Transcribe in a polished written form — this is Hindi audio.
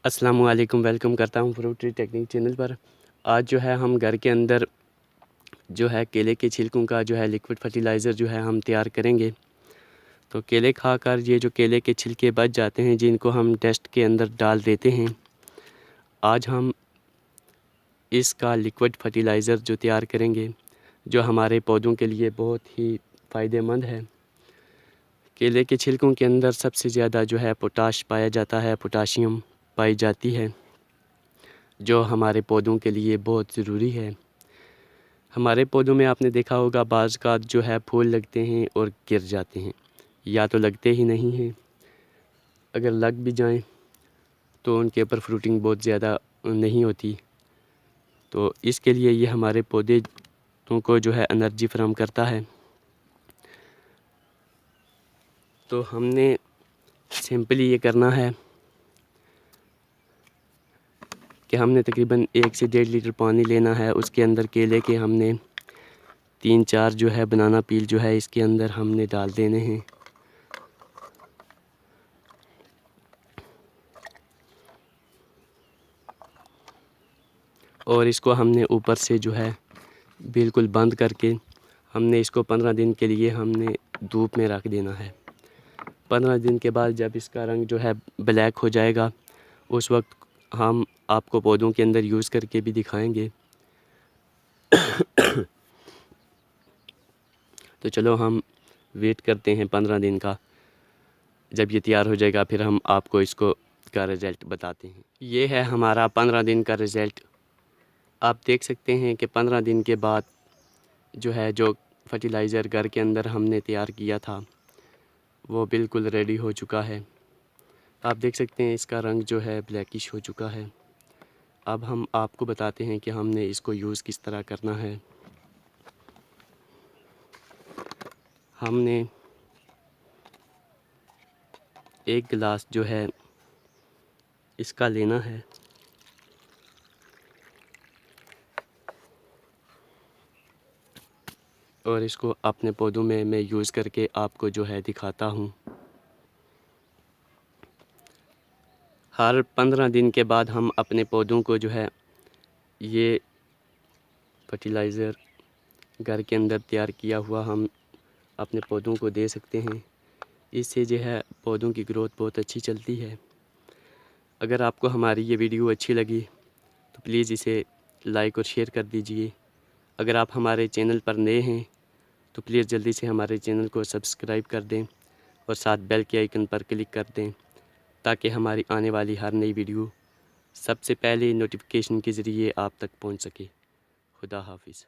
अस्सलामु अलैकुम, वेलकम करता हूँ फ्रूट ट्री टेक्निक चैनल पर। आज जो है हम घर के अंदर जो है केले के छिलकों का जो है लिक्विड फर्टिलाइज़र जो है हम तैयार करेंगे। तो केले खाकर ये जो केले के छिलके बच जाते हैं जिनको हम डस्ट के अंदर डाल देते हैं, आज हम इसका लिक्विड फर्टिलाइज़र जो तैयार करेंगे जो हमारे पौधों के लिए बहुत ही फ़ायदेमंद है। केले के छिलकों के अंदर सबसे ज़्यादा जो है पोटाश पाया जाता है, पोटाशियम पाई जाती है, जो हमारे पौधों के लिए बहुत ज़रूरी है। हमारे पौधों में आपने देखा होगा बाज़ का जो है फूल लगते हैं और गिर जाते हैं, या तो लगते ही नहीं हैं। अगर लग भी जाएं तो उनके ऊपर फ्रूटिंग बहुत ज़्यादा नहीं होती। तो इसके लिए ये हमारे पौधे को जो है एनर्जी फराहम करता है। तो हमने सिंपली ये करना है कि हमने तकरीबन 1 से 1.5 लीटर पानी लेना है। उसके अंदर केले के हमने 3-4 जो है बनाना पील जो है इसके अंदर हमने डाल देने हैं। और इसको हमने ऊपर से जो है बिल्कुल बंद करके हमने इसको 15 दिन के लिए हमने धूप में रख देना है। 15 दिन के बाद जब इसका रंग जो है ब्लैक हो जाएगा, उस वक्त हम आपको पौधों के अंदर यूज़ करके भी दिखाएंगे। तो चलो हम वेट करते हैं 15 दिन का। जब ये तैयार हो जाएगा फिर हम आपको इसको का रिज़ल्ट बताते हैं। ये है हमारा 15 दिन का रिज़ल्ट। आप देख सकते हैं कि 15 दिन के बाद जो है जो फर्टिलाइज़र घर के अंदर हमने तैयार किया था वो बिल्कुल रेडी हो चुका है। आप देख सकते हैं इसका रंग जो है ब्लैकिश हो चुका है। अब हम आपको बताते हैं कि हमने इसको यूज़ किस तरह करना है। हमने एक गिलास जो है इसका लेना है और इसको अपने पौधों में मैं यूज़ करके आपको जो है दिखाता हूँ। हर 15 दिन के बाद हम अपने पौधों को जो है ये फर्टिलाइज़र घर के अंदर तैयार किया हुआ हम अपने पौधों को दे सकते हैं। इससे जो है पौधों की ग्रोथ बहुत अच्छी चलती है। अगर आपको हमारी ये वीडियो अच्छी लगी तो प्लीज़ इसे लाइक और शेयर कर दीजिए। अगर आप हमारे चैनल पर नए हैं तो प्लीज़ जल्दी से हमारे चैनल को सब्सक्राइब कर दें और साथ बेल के आइकन पर क्लिक कर दें ताकि हमारी आने वाली हर नई वीडियो सबसे पहले नोटिफिकेशन के ज़रिए आप तक पहुंच सके। खुदा हाफिज़।